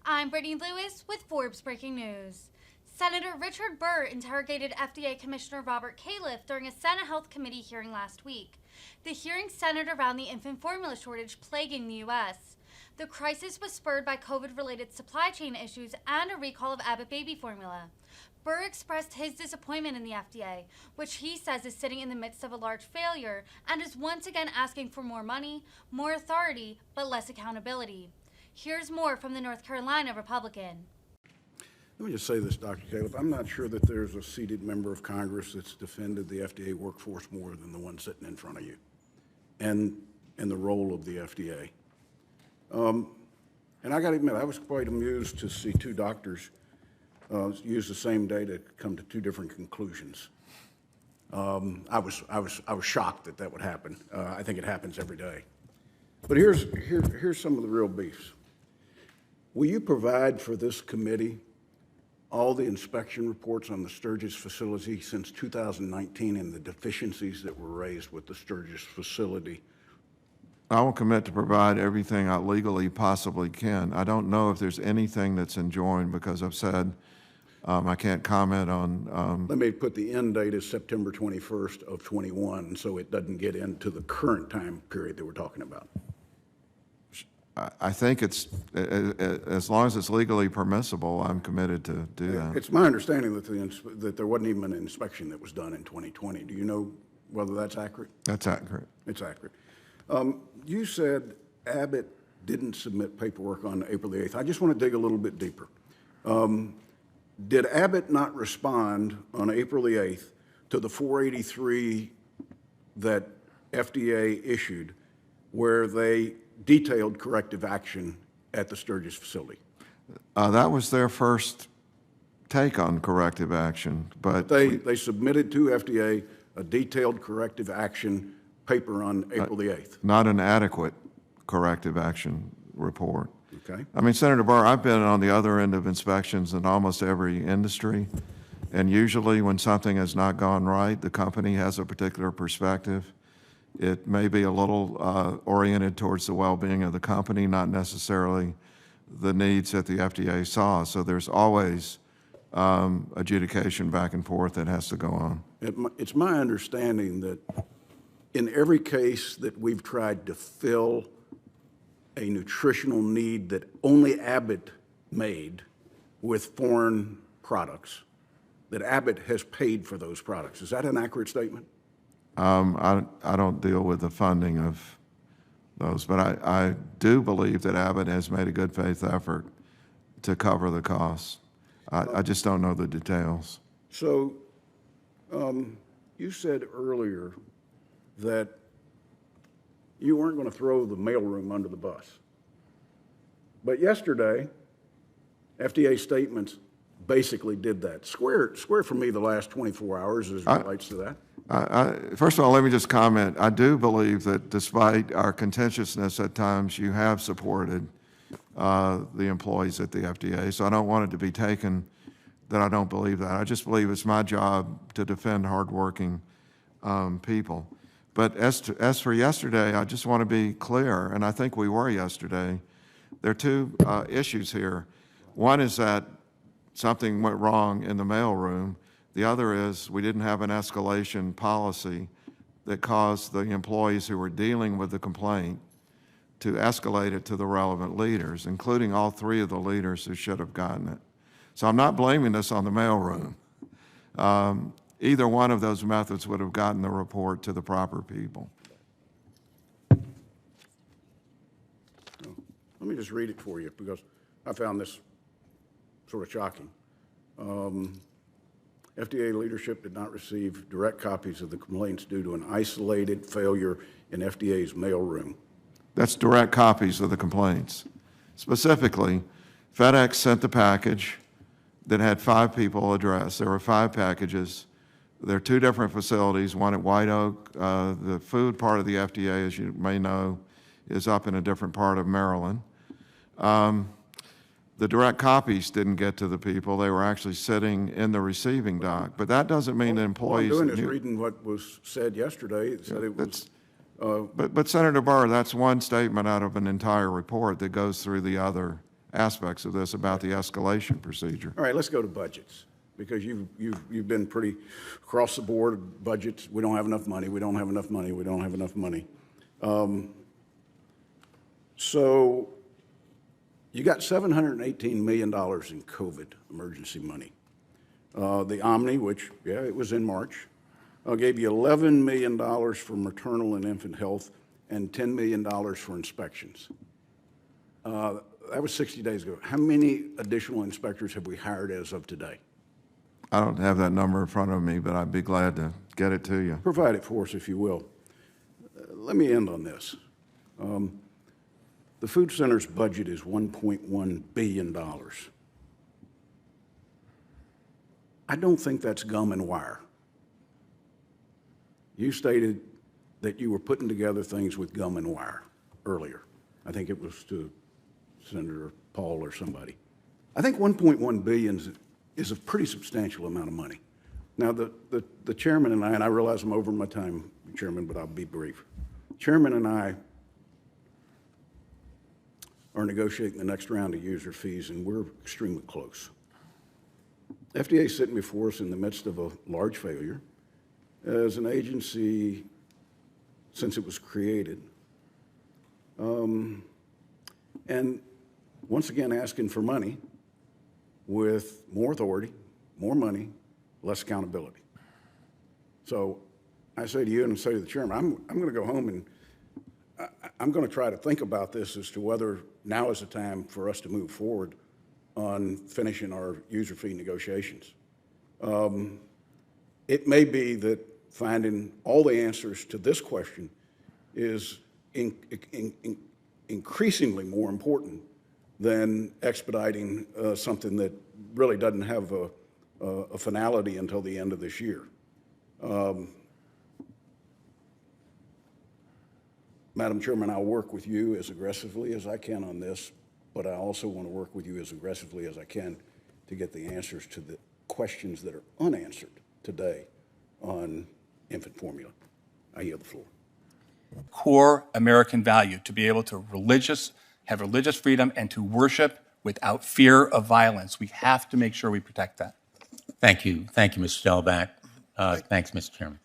I'm Brittany Lewis with Forbes Breaking News. Senator Richard Burr interrogated FDA Commissioner Robert Califf during a Senate Health Committee hearing last week. The hearing centered around the infant formula shortage plaguing the U.S. The crisis was spurred by COVID-related supply chain issues and a recall of Abbott baby formula. Burr expressed his disappointment in the FDA, which he says is sitting in the midst of a large failure and is once again asking for more money, more authority, but less accountability. Here's more from the North Carolina Republican. Let me just say this, Dr. Califf. I'm not sure that there's a seated member of Congress that's defended the FDA workforce more than the one sitting in front of you and the role of the FDA. And I got to admit, I was quite amused to see two doctors use the same data to come to two different conclusions. I was shocked that that would happen. I think it happens every day. But here's some of the real beefs. Will you provide for this committee all the inspection reports on the Sturgis facility since 2019 and the deficiencies that were raised with the Sturgis facility? I will commit to provide everything I legally possibly can. I don't know if there's anything that's enjoined because I've said I can't comment on. Let me put the end date as September 21st of 21 so it doesn't get into the current time period that we're talking about. I think it's, as long as it's legally permissible, I'm committed to do that. It's my understanding that there wasn't even an inspection that was done in 2020. Do you know whether that's accurate? That's accurate. It's accurate. You said Abbott didn't submit paperwork on April the 8th. I just want to dig a little bit deeper. Did Abbott not respond on April the 8th to the 483 that FDA issued where they detailed corrective action at the Sturgis facility? That was their first take on corrective action, but they submitted to FDA a detailed corrective action paper on April the 8th. Not an adequate corrective action report. Okay. I mean, Senator Burr, I've been on the other end of inspections in almost every industry, and usually when something has not gone right, the company has a particular perspective. It may be a little oriented towards the well-being of the company, not necessarily the needs that the FDA saw. So there's always adjudication back and forth that has to go on. It's my understanding that in every case that we've tried to fill a nutritional need that only Abbott made with foreign products, that Abbott has paid for those products. Is that an accurate statement? I don't deal with the funding of those, but I do believe that Abbott has made a good faith effort to cover the costs. I just don't know the details. So you said earlier that you weren't going to throw the mailroom under the bus. But yesterday, FDA statements basically did that. Square for me the last 24 hours as it relates to that. First of all, let me just comment. I do believe that despite our contentiousness at times, you have supported the employees at the FDA. So I don't want it to be taken that I don't believe that. I just believe it's my job to defend hardworking people. But as for yesterday, I just want to be clear, and I think we were yesterday. There are two issues here. One is that something went wrong in the mailroom. The other is we didn't have an escalation policy that caused the employees who were dealing with the complaint to escalate it to the relevant leaders, including all three of the leaders who should have gotten it. So I'm not blaming this on the mailroom. Either one of those methods would have gotten the report to the proper people. Let me just read it for you because I found this sort of shocking. FDA leadership did not receive direct copies of the complaints due to an isolated failure in FDA's mailroom. That's direct copies of the complaints. Specifically, FedEx sent the package that had 5 people addressed. There were 5 packages. There are 2 different facilities, one at White Oak. The food part of the FDA, as you may know, is up in a different part of Maryland. The direct copies didn't get to the people. They were actually sitting in the receiving dock. But that doesn't mean that employees... All I'm doing is reading what was said yesterday. It said it was... But Senator Burr, that's one statement out of an entire report that goes through the other aspects of this about the escalation procedure. All right, let's go to budgets, because you've been pretty across the board. Budgets, we don't have enough money, we don't have enough money, we don't have enough money. So you got $718 million in COVID emergency money. The Omni, which, yeah, it was in March, gave you $11 million for maternal and infant health and $10 million for inspections. That was 60 days ago. How many additional inspectors have we hired as of today? I don't have that number in front of me, but I'd be glad to get it to you. Provide it for us, if you will. Let me end on this. The Food Center's budget is $1.1 billion. I don't think that's gum and wire. You stated that you were putting together things with gum and wire earlier. I think it was to Senator Paul or somebody. I think $1.1 billion is a pretty substantial amount of money. Now, the chairman and I realize I'm over my time, Chairman, but I'll be brief. Chairman and I are negotiating the next round of user fees, and we're extremely close. FDA is sitting before us in the midst of a large failure. As an agency, since it was created, and once again asking for money with more authority, more money, less accountability. So I say to you and I say to the chairman, I'm going to go home and I'm going to try to think about this as to whether now is the time for us to move forward on finishing our user fee negotiations. It may be that finding all the answers to this question is increasingly more important than expediting something that really doesn't have a finality until the end of this year. Madam Chairman, I'll work with you as aggressively as I can on this, but I also want to work with you as aggressively as I can to get the answers to the questions that are unanswered today on infant formula. I yield the floor. Core American value to be able to have religious freedom and to worship without fear of violence. We have to make sure we protect that. Thank you. Thank you, Mr. Delback. Thanks, Mr. Chairman.